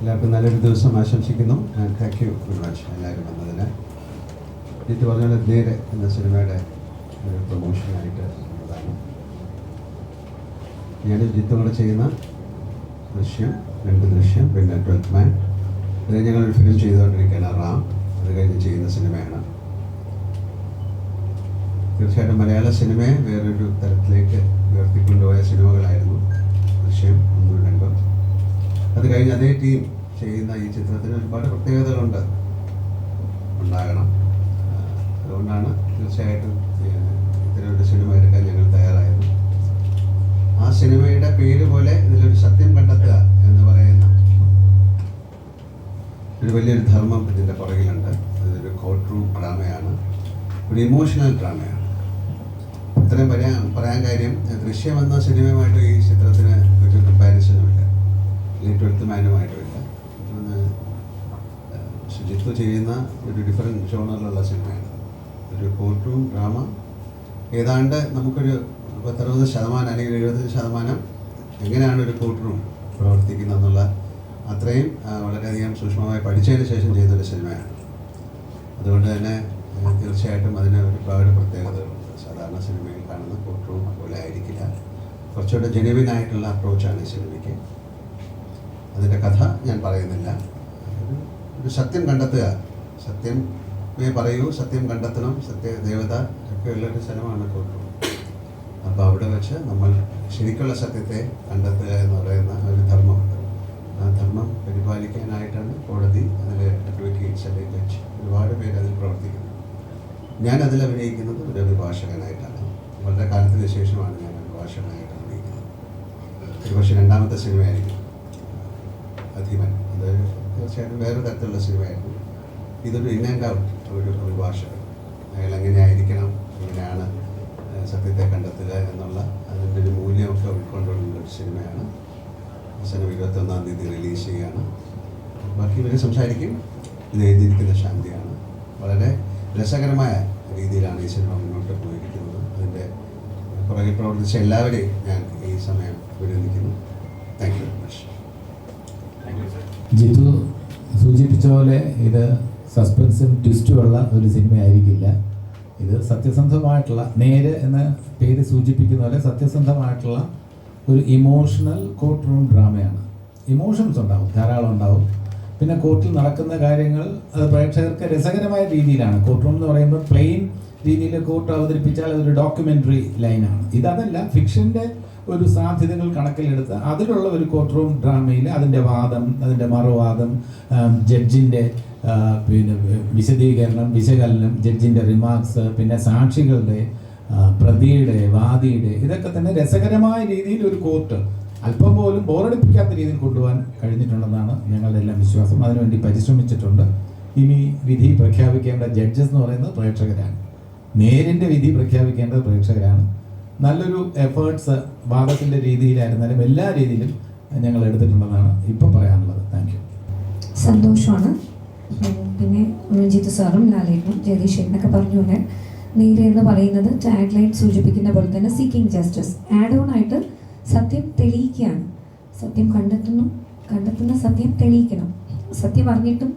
എല്ലാവർക്കും നല്ലൊരു ദിവസം ആശംസിക്കുന്നു. താങ്ക് യു വെരി മച്ച് എല്ലാവരും വന്നതിന്. ജിത്ത് പറഞ്ഞ നേരെ എന്ന സിനിമയുടെ ഒരു പ്രൊമോഷനായിട്ട് വന്നതാണ്. ഞാൻ ജിത്തും കൂടെ ചെയ്യുന്ന ദൃശ്യം, 2 ദൃശ്യം, പിന്നെ 12th മാൻ. അത് ഞങ്ങളൊരു ഫിലിം ചെയ്തുകൊണ്ടിരിക്കുകയാണ്, റാം. അത് കഴിഞ്ഞ് ചെയ്യുന്ന സിനിമയാണ്. തീർച്ചയായിട്ടും മലയാള സിനിമയെ വേറൊരു തരത്തിലേക്ക് ഉയർത്തിക്കൊണ്ടുപോയ സിനിമകളായിരുന്നു ദൃശ്യം 1, 2. അത് കഴിഞ്ഞ് അതേ ടീം ചെയ്യുന്ന ഈ ചിത്രത്തിന് ഒരുപാട് പ്രത്യേകതകളുണ്ട്, ഉണ്ടാകണം. അതുകൊണ്ടാണ് തീർച്ചയായിട്ടും ഇത്തരമൊരു സിനിമ എടുക്കാൻ ഞങ്ങൾ തയ്യാറായത്. ആ സിനിമയുടെ പേര് പോലെ ഇതിലൊരു സത്യം കണ്ടെത്തുക എന്ന് പറയുന്ന ഒരു വലിയൊരു ധർമ്മം ഇതിൻ്റെ പുറകിലുണ്ട്. അതൊരു കോർട്ട് റൂം ഡ്രാമയാണ്, ഒരു ഇമോഷണൽ ഡ്രാമയാണ്. ഇത്രയും പറയാൻ കാര്യം, ദൃശ്യം എന്ന സിനിമയുമായിട്ട് ഈ ചിത്രത്തിന് ഒരു കമ്പാരിസനുമില്ല, അല്ലെങ്കിൽ 12th മാനുമായിട്ടുമില്ല. ജിത്തു ചെയ്യുന്ന ഒരു ഡിഫറെൻറ്റ് ജോണറിലുള്ള സിനിമയാണ്. ഒരു കോർട്ട് റൂം ഡ്രാമ. ഏതാണ്ട് നമുക്കൊരു 60% അല്ലെങ്കിൽ 70% എങ്ങനെയാണ് ഒരു കോർട്ട് റൂം പ്രവർത്തിക്കുന്നത് എന്നുള്ള അത്രയും വളരെയധികം സൂക്ഷ്മമായി പഠിച്ചതിന് ശേഷം ചെയ്തൊരു സിനിമയാണ്. അതുകൊണ്ട് തന്നെ തീർച്ചയായിട്ടും അതിന് ഒരുപാട് പ്രത്യേകതകളുണ്ട്. സാധാരണ സിനിമയിൽ കാണുന്ന കോർട്ട് റൂം പോലെ ആയിരിക്കില്ല, കുറച്ചുകൂടെ ജെനുവിനായിട്ടുള്ള അപ്രോച്ചാണ് ഈ സിനിമയ്ക്ക്. അതിൻ്റെ കഥ ഞാൻ പറയുന്നില്ല. ഒരു സത്യം കണ്ടെത്തുക, സത്യമേ പറയൂ, സത്യം കണ്ടെത്തണം, സത്യദേവത ഒക്കെയുള്ളൊരു സ്ഥലമാണ് കോർട്ട് റൂം. അപ്പോൾ അവിടെ വെച്ച് നമ്മൾ ശരിക്കുള്ള സത്യത്തെ കണ്ടെത്തുക എന്ന് പറയുന്ന ഒരു ധർമ്മമുണ്ട്. ആ ധർമ്മം പരിപാലിക്കാനായിട്ടാണ് കോടതി, അതിൽ അഡ്വക്കേറ്റ്സ് അല്ലെങ്കിൽ ജഡ്ജ്, ഒരുപാട് പേര് അതിൽ പ്രവർത്തിക്കുന്നത്. ഞാൻ അതിൽ അഭിനയിക്കുന്നത് ഒരു അഭിഭാഷകനായിട്ടാണ്. വളരെ കാലത്തിന് ശേഷമാണ് ഞാൻ അഭിഭാഷകനായിട്ട് അഭിനയിക്കുന്നത്. ഒരുപക്ഷെ 2ാമത്തെ സിനിമയായിരിക്കും അധിപൻ. അത് തീർച്ചയായിട്ടും വേറെ തരത്തിലുള്ള സിനിമയായിരുന്നു. ഇതൊരു ഇൻ ആൻഡ് ഔട്ട് ഒരു അഭിഭാഷകൻ. അയാൾ എങ്ങനെയായിരിക്കണം, എങ്ങനെയാണ് സത്യത്തെ കണ്ടെത്തുക എന്നുള്ള അതിൻ്റെ ഒരു മൂല്യമൊക്കെ ഉൾക്കൊണ്ടുള്ള ഒരു സിനിമയാണ്. അവസാനം 21-ാം തീയതി റിലീസ് ചെയ്യുകയാണ്. ബാക്കി ഇവരെ സംസാരിക്കും. ഇത് എഴുതിയിരിക്കുന്ന ശാന്തിയാണ്. വളരെ രസകരമായ രീതിയിലാണ് ഈ സിനിമ മുന്നോട്ട് പോയിരിക്കുന്നത്. അതിൻ്റെ പുറകിൽ പ്രവർത്തിച്ച എല്ലാവരെയും ഞാൻ ഈ സമയം അഭിനന്ദിക്കുന്നു. Thank you very much. Jithu സൂചിപ്പിച്ച പോലെ ഇത് സസ്പെൻസും ട്വിസ്റ്റുമുള്ള ഒരു സിനിമയായിരിക്കില്ല. ഇത് സത്യസന്ധമായിട്ടുള്ള, നേര് എന്ന പേര് സൂചിപ്പിക്കുന്ന പോലെ സത്യസന്ധമായിട്ടുള്ള ഒരു ഇമോഷണൽ കോർട്ട് റൂം ഡ്രാമയാണ്. ഇമോഷൻസ് ഉണ്ടാവും, ധാരാളം ഉണ്ടാവും. പിന്നെ കോർട്ടിൽ നടക്കുന്ന കാര്യങ്ങൾ അത് പ്രേക്ഷകർക്ക് രസകരമായ രീതിയിലാണ്. കോർട്ട് റൂം എന്ന് പറയുമ്പോൾ പ്ലെയിൻ രീതിയിൽ കോർട്ട് അവതരിപ്പിച്ചാൽ അതൊരു ഡോക്യുമെൻ്ററി ലൈനാണ്. ഇതല്ല, ഫിക്ഷൻ്റെ ഒരു സാധ്യതകൾ കണക്കിലെടുത്ത് അതിലുള്ള ഒരു കോർട്ട് റൂം ഡ്രാമയിൽ അതിൻ്റെ വാദം, അതിൻ്റെ മറുവാദം, ജഡ്ജിൻ്റെ പിന്നെ വിശദീകരണം, വിശകലനം, ജഡ്ജിൻ്റെ റിമാർക്സ്, പിന്നെ സാക്ഷികളുടെ, പ്രതിയുടെ, വാദിയുടെ, ഇതൊക്കെ തന്നെ രസകരമായ രീതിയിൽ ഒരു കോർട്ട് അല്പം പോലും ബോറടിപ്പിക്കാത്ത രീതിയിൽ കൊണ്ടുപോകാൻ കഴിഞ്ഞിട്ടുണ്ടെന്നാണ് ഞങ്ങളുടെ എല്ലാം വിശ്വാസം. അതിനുവേണ്ടി പരിശ്രമിച്ചിട്ടുണ്ട്. ഇനി വിധി പ്രഖ്യാപിക്കേണ്ട ജഡ്ജസ് എന്ന് പറയുന്നത് പ്രേക്ഷകരാണ്. നേരിൻ്റെ വിധി പ്രഖ്യാപിക്കേണ്ടത് പ്രേക്ഷകരാണ്. നല്ലൊരു എഫേർട്സ് വാദത്തിൻ്റെ രീതിയിലായിരുന്നാലും എല്ലാ രീതിയിലും ഞങ്ങൾ എടുത്തിട്ടുണ്ടെന്നാണ് ഇപ്പോൾ പറയാനുള്ളത്. Thank you. സന്തോഷമാണ്. പിന്നെ ജിത്തു സാറും ലാലേട്ടനും ജഗദീഷ് ചേട്ടനൊക്കെ പറഞ്ഞുകൊണ്ട് നേരെ എന്ന് പറയുന്നത് ടാഗ് ലൈൻ സൂചിപ്പിക്കുന്ന പോലെ തന്നെ സീക്കിംഗ് ജസ്റ്റിസ്, ആഡ് ഓൺ ആയിട്ട് സത്യം തെളിയിക്കുകയാണ്. സത്യം കണ്ടെത്തുന്ന സത്യം തെളിയിക്കണം. സത്യം അറിഞ്ഞിട്ടും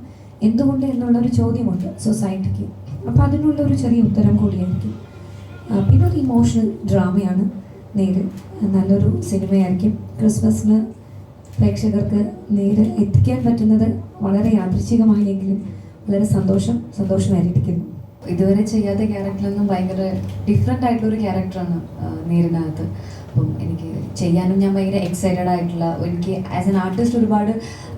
എന്തുകൊണ്ട് എന്നുള്ളൊരു ചോദ്യമുണ്ട് സൊസൈറ്റിക്ക്. അപ്പോൾ അതിനുള്ള ഒരു ചെറിയ ഉത്തരം കൂടിയായിരിക്കും. പിന്നെ ഒരു ഇമോഷണൽ ഡ്രാമയാണ് നേര്. നല്ലൊരു സിനിമയായിരിക്കും. ക്രിസ്മസിന് പ്രേക്ഷകർക്ക് നേര് എത്തിക്കാൻ പറ്റുന്നത് വളരെ യാദൃച്ഛികമായെങ്കിലും വളരെ സന്തോഷമായിരിക്കുന്നു. ഇതുവരെ ചെയ്യാത്ത ക്യാരക്ടറൊന്നും ഭയങ്കര ഡിഫറെൻ്റ് ആയിട്ടുള്ളൊരു ക്യാരക്ടറാണ് നേരിനകത്ത്. അപ്പം എനിക്ക് ചെയ്യാനും ഞാൻ ഭയങ്കര എക്സൈറ്റഡ് ആയിട്ടുള്ള, എനിക്ക് ആസ് എൻ ആർട്ടിസ്റ്റ് ഒരുപാട്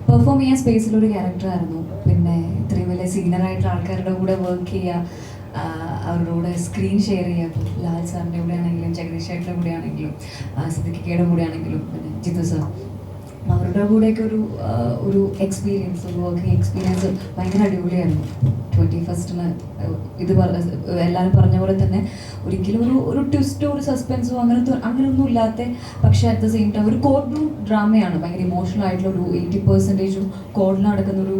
പെർഫോം ചെയ്യാൻ സ്പേസിലൊരു ക്യാരക്ടറായിരുന്നു. പിന്നെ ഇത്രയും വലിയ സീനിയറായിട്ടുള്ള ആൾക്കാരുടെ കൂടെ വർക്ക് ചെയ്യുക, അവരുടെ കൂടെ സ്ക്രീൻ ഷെയർ ചെയ്യുക. അപ്പോൾ ലാൽ സാറിൻ്റെ കൂടെ ആണെങ്കിലും ജഗദീഷ് ചേട്ടൻ്റെ കൂടെ ആണെങ്കിലും സിദ്ദിഖിക്കയുടെ കൂടെ ആണെങ്കിലും പിന്നെ ജിത്തു സാർ, അവരുടെ കൂടെയൊക്കെ ഒരു എക്സ്പീരിയൻസ്, ഒരു വർക്കിംഗ് എക്സ്പീരിയൻസ് ഭയങ്കര അടിപൊളിയായിരുന്നു. 21st ഇത് എല്ലാവരും പറഞ്ഞ പോലെ തന്നെ ഒരിക്കലും ഒരു ട്വിസ്റ്റോ ഒരു സസ്പെൻസോ അങ്ങനെയൊന്നും ഇല്ലാത്ത, പക്ഷേ അറ്റ് ദ സെയിം ടൈം ഒരു കോർട്ട് റൂം ഡ്രാമയാണ്. ഭയങ്കര ഇമോഷണൽ ആയിട്ടുള്ള ഒരു 80% കോർട്ടിൽ നടക്കുന്ന ഒരു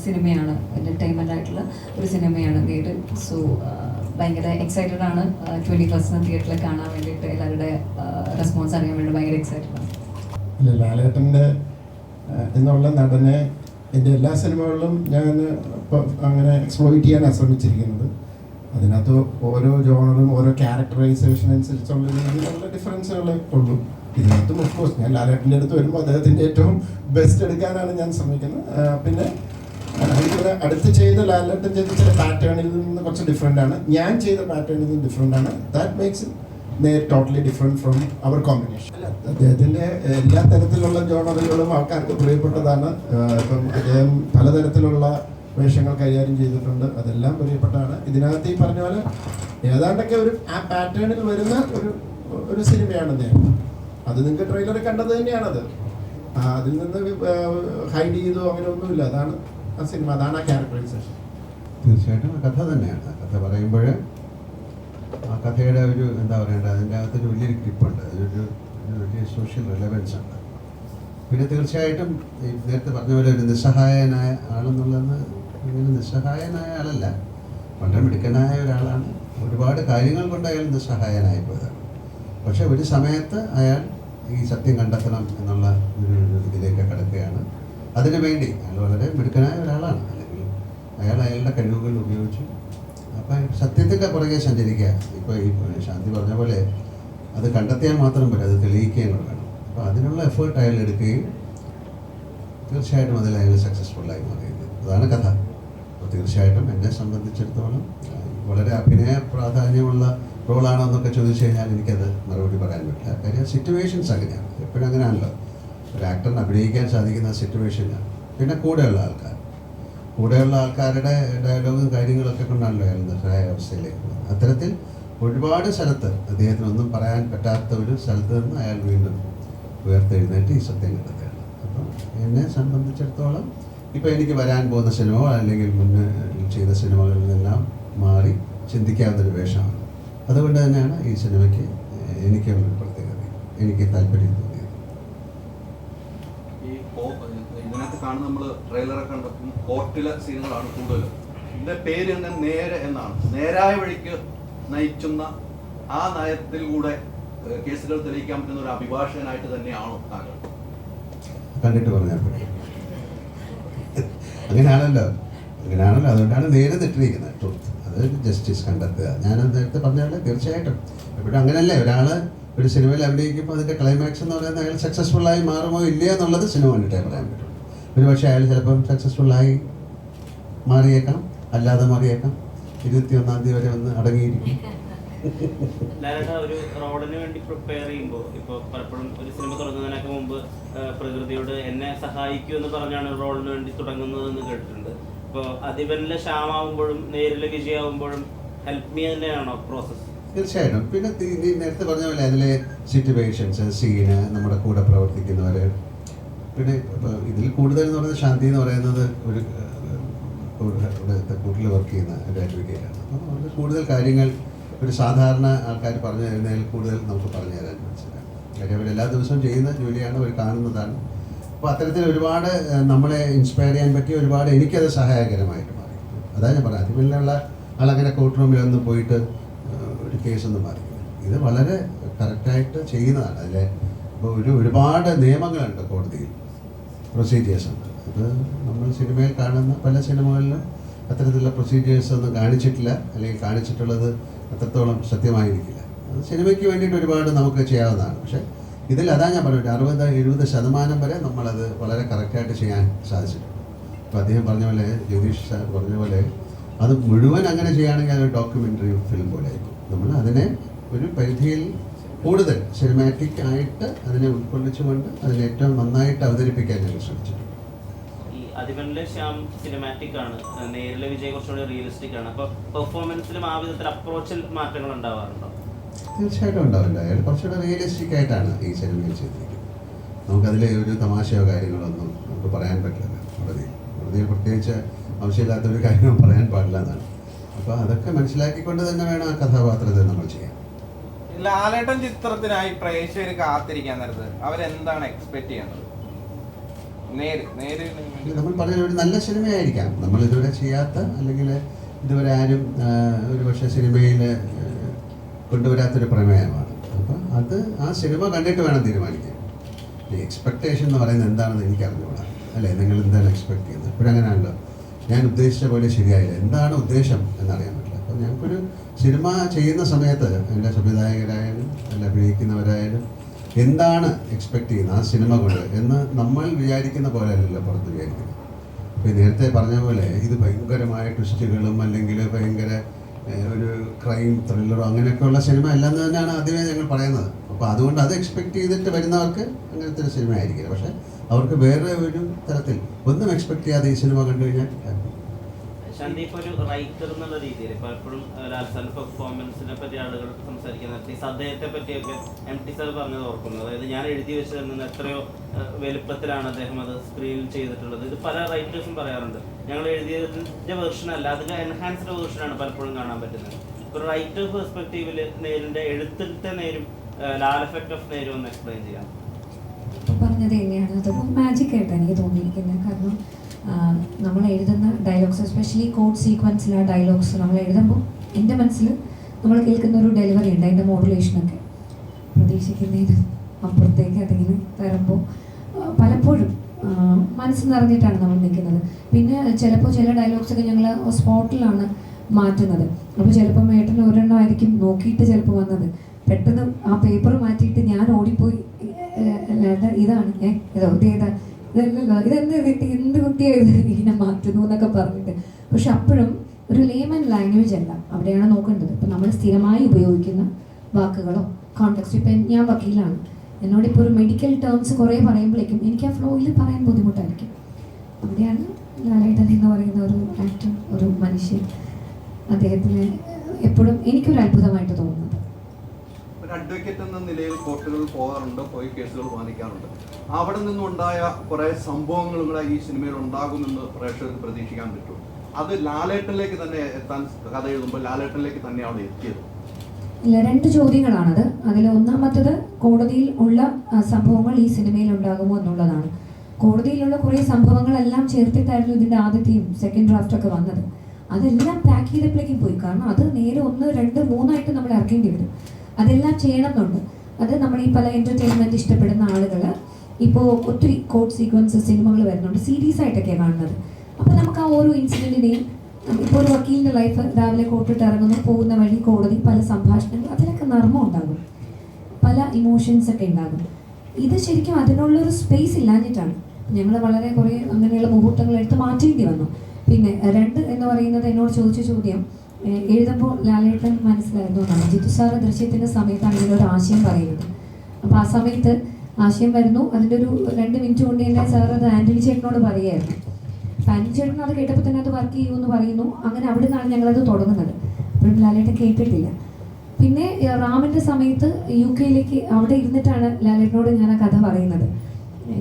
സിനിമയാണ്, എൻ്റർടൈൻമെൻ്റ് ആയിട്ടുള്ള ഒരു സിനിമയാണ് നേര്. സോ ഭയങ്കര എക്സൈറ്റഡ് ആണ് 21st തിയേറ്ററിൽ കാണാൻ വേണ്ടിയിട്ട്. എല്ലാവരുടെ റെസ്പോൺസ് അറിയാൻ വേണ്ടി ഭയങ്കര എക്സൈറ്റഡ് ആണ്. ലാലേട്ടൻ്റെ എന്നുള്ള നടനെ എൻ്റെ എല്ലാ സിനിമകളിലും ഞാൻ അങ്ങനെ എക്സ്പ്ലോയിറ്റ് ചെയ്യാനാണ് ശ്രമിച്ചിരിക്കുന്നത്. അതിനകത്ത് ഓരോ ജോണറും ഓരോ ക്യാരക്ടറൈസേഷൻ അനുസരിച്ചുള്ള രീതിയിലുള്ള ഡിഫറൻസുകളെ ഉള്ളൂ. ഇതിനകത്തും ഓഫ് കോഴ്സ് ഞാൻ ലാലേട്ടൻ്റെ അടുത്ത് വരുമ്പോൾ അദ്ദേഹത്തിൻ്റെ ഏറ്റവും ബെസ്റ്റ് എടുക്കാനാണ് ഞാൻ ശ്രമിക്കുന്നത്. പിന്നെ അതുപോലെ അടുത്ത് ചെയ്ത ലാലേട്ടൻ ചെയ്ത ചില പാറ്റേണിൽ നിന്ന് കുറച്ച് ഡിഫറെൻ്റ് ആണ്, ഞാൻ ചെയ്ത പാറ്റേണിൽ നിന്ന് ഡിഫറെൻ്റ് ആണ്. That makes totally different from our combination. അദ്ദേഹത്തിൻ്റെ എല്ലാ തരത്തിലുള്ള ജോണറുകളും ആൾക്കാർക്ക് പ്രിയപ്പെട്ടതാണ്. ഇപ്പം അദ്ദേഹം പലതരത്തിലുള്ള വേഷങ്ങൾ കൈകാര്യം ചെയ്തിട്ടുണ്ട്, അതെല്ലാം പ്രിയപ്പെട്ടതാണ്. ഇതിനകത്ത് ഈ പറഞ്ഞ പോലെ ഏതാണ്ടൊക്കെ ആ പാറ്റേണിൽ വരുന്ന ഒരു സിനിമയാണ് അദ്ദേഹം. അത് നിങ്ങൾക്ക് ട്രെയിലറിൽ കണ്ടത് തന്നെയാണത്. അതിൽ നിന്ന് ഹൈഡ് ചെയ്തോ അങ്ങനെ ഒന്നുമില്ല. അതാണ് ആ സിനിമ, അതാണ് ആ ക്യാരക്ടറൈസേഷൻ. തീർച്ചയായിട്ടും കഥ തന്നെയാണ്. കഥ പറയുമ്പോൾ ആ കഥയുടെ ഒരു എന്താ പറയേണ്ടത്, അതിൻ്റെ അകത്തൊരു വലിയൊരു ഗ്രിപ്പുണ്ട്, അതൊരു വലിയ സോഷ്യൽ റിലവൻസ് ഉണ്ട്. പിന്നെ തീർച്ചയായിട്ടും ഈ നേരത്തെ പറഞ്ഞ പോലെ ഒരു നിസ്സഹായനായ ആളെന്നുള്ളത് ഇങ്ങനെ നിസ്സഹായനായ ആളല്ല, വളരെ മിടുക്കനായ ഒരാളാണ്. ഒരുപാട് കാര്യങ്ങൾ കൊണ്ട് അയാൾ നിസ്സഹായനായി പോയതാണ്. പക്ഷെ ഒരു സമയത്ത് അയാൾ ഈ സത്യം കണ്ടെത്തണം എന്നുള്ള ഒരു ഇതിലേക്ക് കടക്കുകയാണ്. അതിനുവേണ്ടി അയാൾ വളരെ മിടുക്കനായ ഒരാളാണ്, അല്ലെങ്കിൽ അയാളുടെ കഴിവുകൾ ഉപയോഗിച്ചു അപ്പം സത്യത്തിൻ്റെ പുറകെ സഞ്ചരിക്കുക. ഇപ്പോൾ ഈ ശാന്തി പറഞ്ഞ പോലെ അത് കണ്ടെത്തിയാൽ മാത്രം പോരാ, അത് തെളിയിക്കുകയും വേണം. അപ്പോൾ അതിനുള്ള എഫേർട്ട് അയാൾ എടുക്കുകയും തീർച്ചയായിട്ടും അതിൽ അയാൾ സക്സസ്ഫുള്ളായി മാറിയത്. അതാണ് കഥ. അപ്പോൾ തീർച്ചയായിട്ടും എന്നെ സംബന്ധിച്ചിടത്തോളം വളരെ അഭിനയ പ്രാധാന്യമുള്ള റോളാണോ എന്നൊക്കെ ചോദിച്ചു കഴിഞ്ഞാൽ എനിക്കത് മറുപടി പറയാൻ പറ്റില്ല. കാര്യം സിറ്റുവേഷൻസ് അങ്ങനെയാണ്, എപ്പോഴും അങ്ങനെയാണല്ലോ. ഒരു ആക്ടറിന് അഭിനയിക്കാൻ സാധിക്കുന്ന സിറ്റുവേഷനാണ്. പിന്നെ കൂടെയുള്ള ആൾക്കാരുടെ ഡയലോഗും കാര്യങ്ങളൊക്കെ കൊണ്ടാണല്ലോ അയാൾ നിസ്സഹായ അവസ്ഥയിലേക്ക് പോകുന്നത്. അത്തരത്തിൽ ഒരുപാട് സ്ഥലത്ത് അദ്ദേഹത്തിനൊന്നും പറയാൻ പറ്റാത്ത ഒരു സ്ഥലത്ത് നിന്ന് അയാൾ വീണ്ടും ഉയർത്തെഴുന്നേറ്റ് ഈ സത്യം കണ്ടെത്തുകയാണ്. അപ്പം എന്നെ സംബന്ധിച്ചിടത്തോളം ഇപ്പോൾ എനിക്ക് വരാൻ പോകുന്ന സിനിമ അല്ലെങ്കിൽ മുന്നേ ചെയ്ത സിനിമകളിൽ നിന്നെല്ലാം മാറി ചിന്തിക്കാവുന്നൊരു വേഷമാണ്. അതുകൊണ്ട് തന്നെയാണ് ഈ സിനിമയ്ക്ക് എനിക്കുള്ളൊരു പ്രത്യേകത, എനിക്ക് താല്പര്യം തോന്നിയത്. ഇതിനകത്ത് കാണുന്ന നമ്മൾ ട്രെയിലറൊക്കെ കണ്ടപ്പോൾ കോർട്ടിലെ സീനുകളാണ് കൂടുതലും. ഇതിൻ്റെ പേര് തന്നെ നേരെ എന്നാണ്. നേരായ വഴിക്ക് നയിച്ചുന്ന ആ നയത്തിലൂടെ കേസുകൾ തെളിയിക്കാൻ പറ്റുന്ന ഒരു അഭിഭാഷകനായിട്ട് തന്നെയാണോ താങ്കൾ? കണ്ടിട്ട് പറഞ്ഞാൽ അങ്ങനെയാണല്ലോ. അതുകൊണ്ടാണ് നേരെ തെറ്റിരിക്കുന്നത്. ട്രൂത്ത്, അത് ജസ്റ്റിസ് കണ്ടെത്തുക. ഞാനത് നേരത്തെ പറഞ്ഞാൽ തീർച്ചയായിട്ടും എപ്പോഴും അങ്ങനെയല്ലേ. ഒരാൾ ഒരു സിനിമയിൽ അഭിനയിക്കുമ്പോൾ അതിൻ്റെ ക്ലൈമാക്സ് എന്ന് പറയുന്നത് അയാൾ സക്സസ്ഫുള്ളായി മാറുമോ ഇല്ലയോ എന്നുള്ളത് സിനിമ കണ്ടിട്ടേ പറയാൻ പറ്റും. ഒരു പക്ഷേ അയാൾ ചിലപ്പം സക്സസ്ഫുള്ളായി മാറിയേക്കാം, അല്ലാതെ മാറിയേക്കാം. 21-ാം തീയതി വരെ ഒന്ന് അടങ്ങിയിരിക്കും. ഒരു റോഡിന് വേണ്ടി പ്രിപ്പയർ ചെയ്യുമ്പോൾ ഇപ്പോൾ പലപ്പോഴും ഒരു സിനിമ തുടങ്ങുന്നതിനൊക്കെ മുമ്പ് പ്രകൃതിയോട് എന്നെ സഹായിക്കൂ എന്ന് പറഞ്ഞാണ് റോഡിന് വേണ്ടി തുടങ്ങുന്നതെന്ന് കേട്ടിട്ടുണ്ട്. ഇപ്പോൾ അതിവനിലെ ശ്യാമാവുമ്പോഴും നേരിലെ വിജയമാവുമ്പോഴും ഹെൽപ്പ് മീ തന്നെയാണോ പ്രോസസ്സ്? തീർച്ചയായിട്ടും. പിന്നെ നേരത്തെ പറഞ്ഞ പോലെ അതിലെ സിറ്റുവേഷൻസ്, സീന്, നമ്മുടെ കൂടെ പ്രവർത്തിക്കുന്നവർ, പിന്നെ ഇതിൽ കൂടുതൽ എന്ന് പറയുന്നത് ശാന്തി എന്ന് പറയുന്നത് ഒരു കൂട്ടിൽ വർക്ക് ചെയ്യുന്ന ഒരു അഡ്വക്കേറ്റാണ്. അപ്പം അവർക്ക് കൂടുതൽ കാര്യങ്ങൾ ഒരു സാധാരണ ആൾക്കാർ പറഞ്ഞു തരുന്നതിൽ കൂടുതൽ നമുക്ക് പറഞ്ഞു തരാൻ മനസ്സിലാക്കും. കാര്യം അവർ എല്ലാ ദിവസവും ചെയ്യുന്ന ജോലിയാണ്, അവർ കാണുന്നതാണ്. അപ്പോൾ അത്തരത്തിൽ ഒരുപാട് നമ്മളെ ഇൻസ്പയർ ചെയ്യാൻ പറ്റിയ ഒരുപാട് എനിക്കത് സഹായകരമായിട്ട് മാറി. അതാണ് ഞാൻ പറഞ്ഞത്. അതിലുള്ള ആളങ്ങനെ കോർട്ട് റൂമിലൊന്നും പോയിട്ട് ഒരു കേസൊന്നും മാറിക്കില്ല. ഇത് വളരെ കറക്റ്റായിട്ട് ചെയ്യുന്നതാണ്. അതിലെ ഇപ്പോൾ ഒരുപാട് നിയമങ്ങളുണ്ട് കോടതിയിൽ, പ്രൊസീജിയേഴ്സ് ഉണ്ട്. അത് നമ്മൾ സിനിമയിൽ കാണുന്ന പല സിനിമകളിലും അത്തരത്തിലുള്ള പ്രൊസീജിയേഴ്സ് ഒന്നും കാണിച്ചിട്ടില്ല, അല്ലെങ്കിൽ കാണിച്ചിട്ടുള്ളത് അത്രത്തോളം സത്യമായിരിക്കില്ല. അത് സിനിമയ്ക്ക് വേണ്ടിയിട്ട് ഒരുപാട് നമുക്ക് ചെയ്യാവുന്നതാണ്. പക്ഷേ ഇതിൽ അതാ ഞാൻ പറഞ്ഞു, 60-70% വരെ നമ്മളത് വളരെ കറക്റ്റായിട്ട് ചെയ്യാൻ സാധിച്ചിട്ടുണ്ട്. ഇപ്പോൾ അദ്ദേഹം പറഞ്ഞ പോലെ, ജഗദീഷ് സാർ പറഞ്ഞ പോലെ, അത് മുഴുവൻ അങ്ങനെ ചെയ്യുകയാണെങ്കിൽ അതൊരു ഡോക്യുമെൻ്ററി ഫിലിം പോലെ ആയിരിക്കും. നമ്മൾ അതിനെ ഒരു പരിധിയിൽ കൂടുതൽ സിനിമാറ്റിക് ആയിട്ട് അതിനെ ഉൾക്കൊള്ളിച്ചുകൊണ്ട് അതിനെ ഏറ്റവും നന്നായിട്ട് അവതരിപ്പിക്കാൻ ഞങ്ങൾ ശ്രമിച്ചിട്ടുണ്ട്. ഈ അതിവനിലെ ശ്യാം സിനിമാറ്റിക് ആണ്, നേരിലെ വിജയ് കുറച്ചുകൂടി റിയലിസ്റ്റിക് ആണ്. അപ്പോൾ പെർഫോമൻസിലും ആ വിധത്തിൽ അപ്രോച്ചിൽ മാറ്റങ്ങൾ ഉണ്ടാവാറുണ്ടോ? തീർച്ചയായിട്ടും ഉണ്ടാവില്ല. അയാൾ കുറച്ചുകൂടെ റിയലിസ്റ്റിക് ആയിട്ടാണ് ഈ സിനിമയിൽ ചെയ്തിരിക്കുന്നത്. നമുക്കതിലെ ഒരു തമാശയോ കാര്യങ്ങളൊന്നും നമുക്ക് പറയാൻ പറ്റില്ല. കോടതിയിൽ പ്രത്യേകിച്ച് ആവശ്യമില്ലാത്തൊരു കാര്യവും പറയാൻ പാടില്ല എന്നാണ്. അപ്പോൾ അതൊക്കെ മനസ്സിലാക്കിക്കൊണ്ട് തന്നെ വേണം ആ കഥാപാത്രത്തെ നമ്മൾ ചെയ്യാൻ. ലാലേട്ടൻ ചിത്രത്തിനായി പ്രേക്ഷകർ കാത്തിരിക്കാൻ നേരത്ത് അവരെന്താണ് എക്സ്പെക്ട് ചെയ്യുന്നത്? നമ്മൾ പറഞ്ഞ ഒരു നല്ല സിനിമയായിരിക്കാം. നമ്മൾ ഇതുവരെ ചെയ്യാത്ത, അല്ലെങ്കിൽ ഇതുവരെ ആരും ഒരു പക്ഷേ സിനിമയിൽ കൊണ്ടുവരാത്തൊരു പ്രമേയമാണ്. അപ്പം അത് ആ സിനിമ കണ്ടിട്ട് വേണം തീരുമാനിക്കാൻ. ഈ എക്സ്പെക്റ്റേഷൻ എന്ന് പറയുന്നത് എന്താണെന്ന് എനിക്ക് അറിഞ്ഞുകൂടാ, അല്ലേ? നിങ്ങൾ എന്താണ് എക്സ്പെക്ട് ചെയ്യുന്നത്? ഇപ്പോഴങ്ങനെയാണല്ലോ, ഞാൻ ഉദ്ദേശിച്ച പോലെ ശരിയായില്ല, എന്താണ് ഉദ്ദേശം എന്നറിയാൻ പറ്റില്ല. അപ്പോൾ ഞങ്ങൾക്കൊരു സിനിമ ചെയ്യുന്ന സമയത്ത് എൻ്റെ സംവിധായകരായാലും അല്ല അഭിനയിക്കുന്നവരായാലും എന്താണ് എക്സ്പെക്ട് ചെയ്യുന്നത് ആ സിനിമ കൊണ്ട് എന്ന് നമ്മൾ വിചാരിക്കുന്ന പോലെ അല്ലല്ലോ പുറത്ത് വിചാരിക്കുന്നത്. ഇപ്പോൾ നേരത്തെ പറഞ്ഞ പോലെ ഇത് ഭയങ്കരമായ ട്വിസ്റ്റുകളും അല്ലെങ്കിൽ ഭയങ്കര ഒരു ക്രൈം ത്രില്ലറോ അങ്ങനെയൊക്കെയുള്ള സിനിമ അല്ലെന്ന് തന്നെയാണ് ആദ്യമേ ഞങ്ങൾ പറയുന്നത്. അപ്പോൾ അതുകൊണ്ട് അത് എക്സ്പെക്ട് ചെയ്തിട്ട് വരുന്നവർക്ക് അങ്ങനത്തെ ഒരു സിനിമ ആയിരിക്കില്ല. പക്ഷേ അവർക്ക് വേറെ ഒരു തരത്തിൽ ഒന്നും എക്സ്പെക്ട് ചെയ്യാതെ ഈ സിനിമ കണ്ടു കഴിഞ്ഞാൽ സന്ദീപ് ഒരു റൈറ്റർ എന്നുള്ള രീതിയിൽ ഇപ്പോൾ എപ്പോഴും ലാൽസാന്റെ പെർഫോമൻസിനെ പറ്റി ആളുകൾ സംസാരിക്കുന്ന അദ്ദേഹത്തെ പറ്റിയൊക്കെ MT സാർ പറഞ്ഞത് ഓർക്കുന്നു. അതായത് ഞാൻ എഴുതി വെച്ചതിൽ നിന്ന് എത്രയോ വലുപ്പത്തിലാണ് അദ്ദേഹം അത് സ്ക്രീനിൽ ചെയ്തിട്ടുള്ളത്. ഇത് പല റൈറ്റേഴ്സും പറയാറുണ്ട്, ഞങ്ങൾ എഴുതിയതിൻ്റെ വെർഷൻ അല്ല, അതിൻ്റെ എൻഹാൻസ്ഡ് വെർഷനാണ് പലപ്പോഴും കാണാൻ പറ്റുന്നത്. ഒരു റൈറ്റർ പെർസ്പെക്റ്റീവിൽ നേരിൻ്റെ എഴുത്തിലത്തെ നേരും ലാൽ എഫക്ട് ഓഫ് നേരും ഒന്ന് എക്സ്പ്ലെയിൻ ചെയ്യാം. പറഞ്ഞത് തന്നെയാണ്, അത് മാജിക് ആയിട്ട് എനിക്ക് തോന്നിയിരിക്കുന്നത്. കാരണം നമ്മൾ എഴുതുന്ന ഡയലോഗ്സ്, എസ്പെഷ്യലി കോഡ് സീക്വൻസിലെ ഡയലോഗ്സ് നമ്മൾ എഴുതുമ്പോൾ എൻ്റെ മനസ്സിൽ നമ്മൾ കേൾക്കുന്ന ഒരു ഡെലിവറി ഉണ്ട്, അതിൻ്റെ മോഡുലേഷനൊക്കെ പ്രതീക്ഷിക്കുന്നതിന് അപ്പുറത്തേക്ക് അതിങ്ങനെ തരുമ്പോൾ പലപ്പോഴും മനസ്സ് നിറഞ്ഞിട്ടാണ് നമ്മൾ നിൽക്കുന്നത്. പിന്നെ ചിലപ്പോൾ ചില ഡയലോഗ്സൊക്കെ ഞങ്ങൾ സ്പോട്ടിലാണ് മാറ്റുന്നത്. അപ്പോൾ ചിലപ്പോൾ ഏട്ടൻ ഒരെണ്ണമായിരിക്കും നോക്കിയിട്ട് ചിലപ്പോൾ വന്നത്, പെട്ടെന്ന് ആ പേപ്പർ മാറ്റിയിട്ട് ഞാൻ ഓടിപ്പോയി ഇതാണ് ഇതേതാ ഇതല്ലല്ലോ എന്ത് കുട്ടിയായത് ഇങ്ങനെ മാറ്റുന്നു എന്നൊക്കെ പറഞ്ഞിട്ട്. പക്ഷെ അപ്പോഴും ഒരു ലേമൻ ലാംഗ്വേജ് അല്ല അവിടെയാണ് നോക്കേണ്ടത്. ഇപ്പം നമ്മൾ സ്ഥിരമായി ഉപയോഗിക്കുന്ന വാക്കുകളോ കോണ്ടെക്സ്റ്റ്, ഇപ്പം ഞാൻ വക്കീലാണ്, എന്നോടിപ്പോൾ ഒരു മെഡിക്കൽ ടേംസ് കുറേ പറയുമ്പോഴേക്കും എനിക്ക് ആ ഫ്ലോയിൽ പറയാൻ ബുദ്ധിമുട്ടായിരിക്കും. അവിടെയാണ് ലാലേട്ടൻ എന്ന് പറയുന്ന ഒരു ആക്ടർ, ഒരു മനുഷ്യൻ, അദ്ദേഹത്തിന് എപ്പോഴും എനിക്കൊരു അത്ഭുതമായിട്ട് തോന്നുന്നത്. ഒരു അഡ്വക്കേറ്റ് എന്ന നിലയിൽ കോർട്ടുകളിൽ പോകാറുണ്ട്, പോയി കേസുകൾ വാദിക്കാറുണ്ട്. അവിടെ നിന്നുണ്ടായ കുറേ സംഭവങ്ങൾ കൂടെ ഈ സിനിമയിൽ ഉണ്ടാകുമെന്ന് പ്രേക്ഷകർക്ക് പ്രതീക്ഷിക്കാൻ പറ്റും. അത് ലാലേട്ടനിലേക്ക് തന്നെ എത്താൻ കഥ എഴുതുമ്പോൾ ലാലേട്ടനിലേക്ക് തന്നെയാണ് എത്തിയത്. ഇല്ല, 2 ചോദ്യങ്ങളാണത്. അതിൽ ഒന്നാമത്തത് കോടതിയിൽ ഉള്ള സംഭവങ്ങൾ ഈ സിനിമയിൽ ഉണ്ടാകുമോ എന്നുള്ളതാണ്. കോടതിയിലുള്ള കുറേ സംഭവങ്ങളെല്ലാം ചേർത്തിട്ടായിരുന്നു ഇതിൻ്റെ ആദ്യത്തെയും സെക്കൻഡ് ഡ്രാഫ്റ്റൊക്കെ വന്നത്. അതെല്ലാം പാക്ക് ചെയ്തപ്പോഴേക്കും പോയി. കാരണം അത് നേരെ 1, 2, 3 നമ്മൾ ഇറക്കേണ്ടി വരും. അതെല്ലാം ചെയ്യണമെന്നുണ്ട്. അത് നമ്മൾ ഈ പല എൻ്റർടൈൻമെൻറ്റ് ഇഷ്ടപ്പെടുന്ന ആളുകൾ ഇപ്പോൾ ഒത്തിരി കോഡ് സീക്വൻസ് സിനിമകൾ വരുന്നുണ്ട്, സീരീസ് ആയിട്ടൊക്കെയാണ് കാണുന്നത്. അപ്പോൾ നമുക്ക് ആ ഓരോ ഇൻസിഡൻറ്റിനെയും, ഇപ്പോൾ ഒരു വക്കീലിൻ്റെ ലൈഫ്, രാവിലെ കോർട്ടിട്ട് ഇറങ്ങുന്നു, പോകുന്ന വഴി കോടതി, പല സംഭാഷണങ്ങൾ, അതിലൊക്കെ നർമ്മം ഉണ്ടാകും, പല ഇമോഷൻസ് ഒക്കെ ഉണ്ടാകും. ഇത് ശരിക്കും അതിനുള്ളൊരു സ്പേസ് ഇല്ലാഞ്ഞിട്ടാണ് ഞങ്ങൾ വളരെ കുറേ അങ്ങനെയുള്ള മുഹൂർത്തങ്ങൾ എടുത്ത് മാറ്റേണ്ടി വന്നു. പിന്നെ 2 എന്ന് പറയുന്നത് എന്നോട് ചോദിച്ച ചോദ്യം എഴുതുമ്പോൾ ലാലേട്ടൻ മനസ്സിലായിരുന്നു എന്നാണ്. ജിത്തു സാറ് ദൃശ്യത്തിൻ്റെ സമയത്താണ് ഇതിലൊരു ആശയം പറയുന്നത്. അപ്പോൾ ആ സമയത്ത് ആശയം വരുന്നു, അതിൻ്റെ ഒരു 2 മിനിറ്റ് കൊണ്ട് തന്നെ സാർ അത് ആൻ്റണി ചേട്ടനോട് പറയുമായിരുന്നു. അപ്പോൾ ആൻ്റണി ചേട്ടൻ അത് കേട്ടപ്പോൾ തന്നെ അത് വർക്ക് ചെയ്യുമെന്ന് പറയുന്നു. അങ്ങനെ അവിടെ നിന്നാണ് ഞങ്ങളത് തുടങ്ങുന്നത്. അപ്പോഴും ലാലേട്ടൻ കേട്ടിട്ടില്ല. പിന്നെ റാമിൻ്റെ സമയത്ത് UK അവിടെ ഇരുന്നിട്ടാണ് ലാലേട്ടനോട് ഞാൻ ആ കഥ പറയുന്നത്.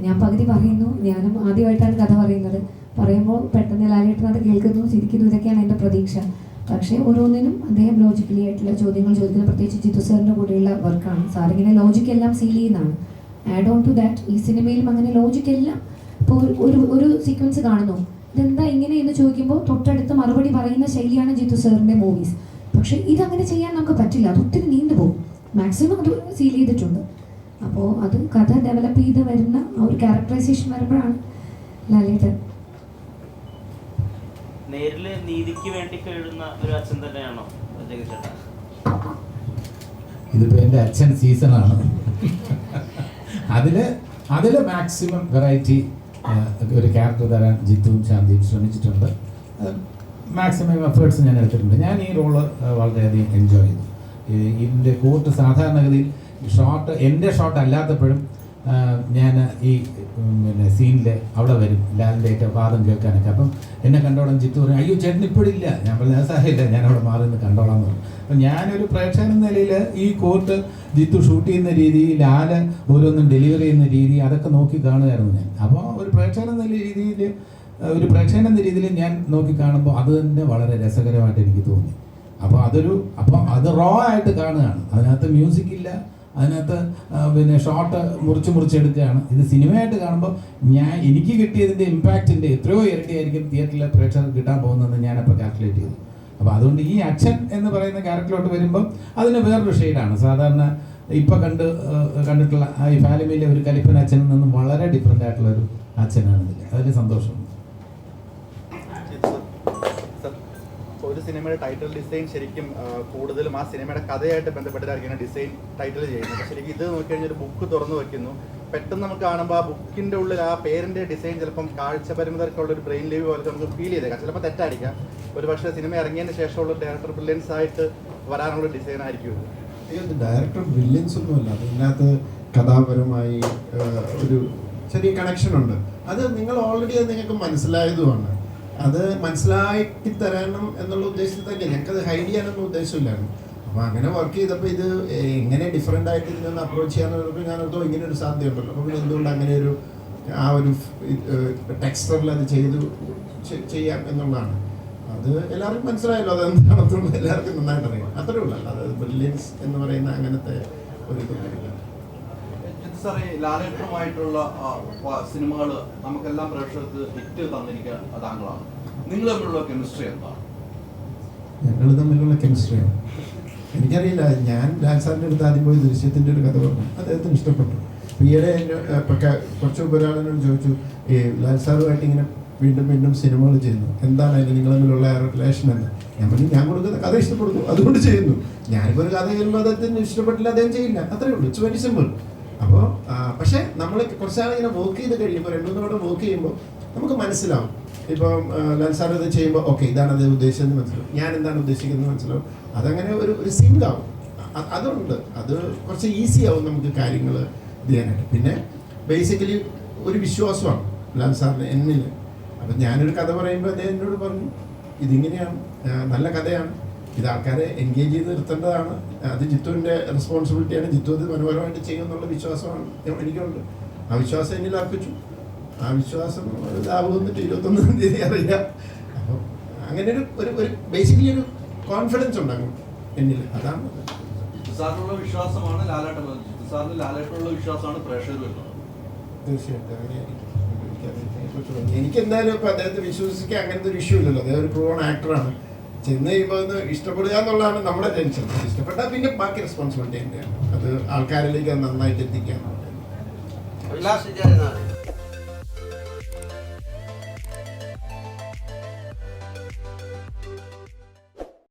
ഞാൻ പകുതി പറയുന്നു, ഞാനും ആദ്യമായിട്ടാണ് കഥ പറയുന്നത്. പറയുമ്പോൾ പെട്ടെന്ന് ലാലേട്ടൻ അത് കേൾക്കുന്നു, ചിരിക്കുന്നു, ഇതൊക്കെയാണ് എൻ്റെ പ്രതീക്ഷ. പക്ഷേ ഓരോന്നിനും അദ്ദേഹം ലോജിക്കലി ആയിട്ടുള്ള ചോദ്യങ്ങൾ ചോദിക്കുന്നത്, പ്രത്യേകിച്ച് ജിത്തു സാറിൻ്റെ കൂടെയുള്ള വർക്കാണ്. സാറിങ്ങനെ ലോജിക് എല്ലാം സീൽ ചെയ്യുന്നതാണ്. ആഡ് ഓൺ ടു ദാറ്റ് ഈ സിനിമയിലും അങ്ങനെ ലോജിക് എല്ലാം. ഇപ്പോൾ ഒരു സീക്വൻസ് കാണുന്നു, ഇതെന്താ ഇങ്ങനെ എന്ന് ചോദിക്കുമ്പോൾ തൊട്ടടുത്ത് മറുപടി പറയുന്ന ശൈലിയാണ് ജിത്തു സാറിൻ്റെ മൂവീസ്. പക്ഷേ ഇതങ്ങനെ ചെയ്യാൻ നമുക്ക് പറ്റില്ല, അതൊത്തിരി നീണ്ടുപോകും. മാക്സിമം അത് സീൽ ചെയ്തിട്ടുണ്ട്. അപ്പോൾ അത് കഥ ഡെവലപ്പ് ചെയ്ത് വരുന്ന ആ ഒരു ക്യാരക്ടറൈസേഷൻ വരുമ്പോഴാണ് ലാലേട്ടൻ നേരില് നീതിക്ക് വേണ്ടി എഴുതുന്ന ഒരു അച്ഛൻ തന്നെയാണോ ജഗദീഷേട്ടാ? ഇതിപ്പോൾ എൻ്റെ അച്ഛൻ സീസണാണ്. അതിൽ മാക്സിമം വെറൈറ്റി ഒരു ക്യാരക്ടർ തരാൻ ജിത്തുവും ശാന്തിയും ശ്രമിച്ചിട്ടുണ്ട്. മാക്സിമം എഫേർട്സ് ഞാൻ എടുത്തിട്ടുണ്ട്. ഞാൻ ഈ റോള് വളരെയധികം എൻജോയ് ചെയ്തു. ഇതിൻ്റെ കോർട്ട് സാധാരണഗതിയിൽ എൻ്റെ ഷോട്ട് അല്ലാത്തപ്പോഴും ഞാൻ ഈ സീനിൽ അവിടെ വരും, ലാലിൻ്റെയൊക്കെ വാദം കേൾക്കാനൊക്കെ. അപ്പം എന്നെ കണ്ടോളാം ജിത്തു പറയും, അയ്യോ ചേട്ടൻ ഇപ്പോഴില്ല. ഞാൻ പറഞ്ഞ സാഹചര്യമില്ല, ഞാൻ അവിടെ മാറി നിന്ന് കണ്ടോളാം എന്ന് പറഞ്ഞു. അപ്പം ഞാനൊരു പ്രേക്ഷകൻ എന്ന നിലയിൽ ഈ കോർട്ട് ജിത്തു ഷൂട്ട് ചെയ്യുന്ന രീതി, ലാല് ഓരോന്നും ഡെലിവറി ചെയ്യുന്ന രീതി, അതൊക്കെ നോക്കി കാണുമായിരുന്നു ഞാൻ. അപ്പോൾ ഒരു പ്രേക്ഷകൻ എന്ന രീതിയിൽ ഞാൻ നോക്കി കാണുമ്പോൾ അത് തന്നെ വളരെ രസകരമായിട്ട് എനിക്ക് തോന്നി. അപ്പോൾ അത് റോ ആയിട്ട് കാണുകയാണ്. അതിനകത്ത് മ്യൂസിക് ഇല്ല, അതിനകത്ത് പിന്നെ ഷോട്ട് മുറിച്ചെടുക്കുകയാണ്. ഇത് സിനിമയായിട്ട് കാണുമ്പോൾ എനിക്ക് കിട്ടിയതിൻ്റെ ഇമ്പാക്റ്റിൻ്റെ എത്രയോ ഇരട്ടിയായിരിക്കും തിയേറ്ററിലെ പ്രേക്ഷകർക്ക് കിട്ടാൻ പോകുന്നതെന്ന് ഞാനപ്പോൾ കാൽക്കുലേറ്റ് ചെയ്തു. അപ്പോൾ അതുകൊണ്ട് ഈ അച്ഛൻ എന്ന് പറയുന്ന ക്യാരക്ടറിലോട്ട് വരുമ്പം അതിന് വേറൊരു ഷെയ്ഡാണ്. സാധാരണ ഇപ്പോൾ കണ്ടിട്ടുള്ള ഈ ഫാലിമിയിലെ ഒരു കലിപ്പൻ അച്ഛനിൽ നിന്നും വളരെ ഡിഫറെൻ്റ് ആയിട്ടുള്ള ഒരു അച്ഛനാണ് ഇതിൽ. അതിൽ സന്തോഷമുണ്ട്. ഒരു സിനിമയുടെ ടൈറ്റിൽ ഡിസൈൻ ശരിക്കും കൂടുതലും ആ സിനിമയുടെ കഥയായിട്ട് ബന്ധപ്പെട്ടിട്ടായിരിക്കും ഡിസൈൻ ടൈറ്റിൽ ചെയ്യുന്നത്. ശരിക്കും ഇത് നോക്കിക്കഴിഞ്ഞാൽ ഒരു ബുക്ക് തുറന്നു വെക്കുന്നു, പെട്ടെന്ന് നമുക്ക് കാണുമ്പോൾ ആ ബുക്കിൻ്റെ ഉള്ളിൽ ആ പേരിൻ്റെ ഡിസൈൻ ചിലപ്പം കാഴ്ച പരിമിതർക്കുള്ള ഒരു ബ്രെയിൻ ലീവ് പോലെ നമുക്ക് ഫീൽ ചെയ്തേക്കാം. ചിലപ്പോൾ തെറ്റായിരിക്കാം. ഒരു പക്ഷേ സിനിമ ഇറങ്ങിയതിന് ശേഷമുള്ള ഡയറക്ടർ ബ്രില്യൻസ് ആയിട്ട് വരാനുള്ള ഡിസൈൻ ആയിരിക്കും ഇത്. ഡയറക്ടർ ബ്രില്യൻസ് ഒന്നുമല്ല, അതിനകത്ത് കഥാപരമായി ഒരു ചെറിയ കണക്ഷൻ ഉണ്ട്. അത് നിങ്ങൾ ഓൾറെഡി അത് നിങ്ങൾക്ക് മനസ്സിലായതുമാണ്. അത് മനസ്സിലാക്കി തരണം എന്നുള്ള ഉദ്ദേശത്തിൽ തന്നെ ഞങ്ങൾക്കത് ഹൈഡ് ചെയ്യാനൊന്നും ഉദ്ദേശമില്ലായിരുന്നു. അപ്പോൾ അങ്ങനെ വർക്ക് ചെയ്തപ്പോൾ ഇത് എങ്ങനെ ഡിഫറെൻ്റ് ആയിട്ട് ഇതിനൊന്ന് അപ്രോച്ച് ചെയ്യാന്ന് പറഞ്ഞപ്പോൾ ഞാനതോ ഇങ്ങനെ ഒരു സാധ്യതയുണ്ടല്ലോ, അപ്പോൾ പിന്നെ എന്തുകൊണ്ട് അങ്ങനെ ഒരു ആ ഒരു ടെക്സ്റ്ററിൽ അത് ചെയ്യാം എന്നുള്ളതാണ്. അത് എല്ലാവർക്കും മനസ്സിലായല്ലോ അതെന്താണെന്നുള്ളത് എല്ലാവർക്കും നന്നായിട്ട് അറിയാം. അത്രേ ഉള്ളൂ. അത് ബ്രില്യൻസ് എന്ന് പറയുന്ന അങ്ങനത്തെ ഒരു ഇതൊന്നുമില്ല. സാറേ, ലാലേട്ടനുമായിട്ടുള്ള സിനിമകൾ നമുക്കെല്ലാം പ്രേക്ഷകർക്ക് ഹിറ്റ് തന്നിരിക്കുക താങ്കളാണ്. നിങ്ങൾ തമ്മിലുള്ള കെമിസ്ട്രി എന്താണ്? ഞങ്ങൾ തമ്മിലുള്ള കെമിസ്ട്രിയാണ് എനിക്കറിയില്ല. ഞാൻ ലാൽ സാറിൻ്റെ അടുത്ത് ആദ്യം പോയി ദൃശ്യത്തിൻ്റെ ഒരു കഥ പറഞ്ഞു, അദ്ദേഹത്തിന് ഇഷ്ടപ്പെട്ടു. ഈയിടെ കുറച്ച് മുമ്പ് ഒരാളെന്നോട് ചോദിച്ചു, ഈ ലാൽ സാറുമായിട്ട് ഇങ്ങനെ വീണ്ടും വീണ്ടും സിനിമകൾ ചെയ്യുന്നു, എന്താണ് അതിന് നിങ്ങൾ തമ്മിലുള്ള റിലേഷൻ എന്ന്. ഞാൻ പറഞ്ഞു, ഞാൻ കൊടുക്കുന്ന കഥ ഇഷ്ടപ്പെടുന്നു, അതുകൊണ്ട് ചെയ്യുന്നു. ഞാനിപ്പോൾ ഒരു കഥ ചെയ്യുമ്പോൾ അദ്ദേഹത്തിന് ഇഷ്ടപ്പെട്ടില്ല, അദ്ദേഹം ചെയ്യില്ല, അത്രേ ഉള്ളൂ. It's very simple. അപ്പോൾ പക്ഷേ നമ്മൾ കുറച്ചാളിങ്ങനെ വർക്ക് ചെയ്ത് കഴിയുമ്പോൾ 2-3 തവണ വർക്ക് ചെയ്യുമ്പോൾ നമുക്ക് മനസ്സിലാവും. ഇപ്പം ലാൽ സാർ ഇത് ചെയ്യുമ്പോൾ ഓക്കെ ഇതാണ് അത് ഉദ്ദേശിച്ചതെന്ന് മനസ്സിലാവും, ഞാൻ എന്താണ് ഉദ്ദേശിക്കുന്നത് മനസ്സിലാവും. അതങ്ങനെ ഒരു സിങ്ക് ആവും. അതുണ്ട്, അത് കുറച്ച് ഈസി ആവും നമുക്ക് കാര്യങ്ങൾ ഇത് ചെയ്യാനായിട്ട്. പിന്നെ ബേസിക്കലി ഒരു വിശ്വാസമാണ് ലാൽ സാറിന് എന്നിൽ. അപ്പം ഞാനൊരു കഥ പറയുമ്പോൾ അദ്ദേഹം എന്നോട് പറഞ്ഞു, ഇതിങ്ങനെയാണ്, നല്ല കഥയാണ്, ഇത് ആൾക്കാരെ എൻഗേജ് ചെയ്ത് നിർത്തേണ്ടതാണ്, അത് ജിത്തുവിൻ്റെ റെസ്പോൺസിബിലിറ്റിയാണ്, ജിത്തു അത് മനോഹരമായിട്ട് ചെയ്യുമെന്നുള്ള വിശ്വാസമാണ് എനിക്കുണ്ട്. ആ വിശ്വാസം എന്നിൽ അർപ്പിച്ചു. ആ വിശ്വാസം വന്നിട്ട് 21-ാം തീയതി അറിയാം. അപ്പോൾ അങ്ങനെ ഒരു ബേസിക്കലി ഒരു കോൺഫിഡൻസ് ഉണ്ടാകും എന്നിൽ. അതാണ് സാറിനുള്ള വിശ്വാസമാണ് ലാലേട്ടൻ. സാറിന് ലാലേട്ടനുള്ള വിശ്വാസമാണ് പ്രേക്ഷകർ വരുന്നത്. തീർച്ചയായിട്ടും അങ്ങനെയായിരിക്കും. എനിക്ക് എന്തായാലും ഇപ്പം അദ്ദേഹത്തെ വിശ്വസിക്കാൻ അങ്ങനത്തെ ഒരു ഇഷ്യൂ ഇല്ലല്ലോ. അദ്ദേഹം ഒരു പ്രൂവൺ ആക്ടറാണ്. ചെന്ന് കഴിയുമ്പോൾ ഒന്ന് ഇഷ്ടപ്പെടുക എന്നുള്ളതാണ് നമ്മുടെ ടെൻഷൻ. ഇഷ്ടപ്പെട്ടാൽ പിന്നെ ബാക്കി റെസ്പോൺസിബിലിറ്റി തന്നെയാണ്, അത് ആൾക്കാരിലേക്ക് അത് നന്നായിട്ട് എത്തിക്കുക എന്നുള്ളത്.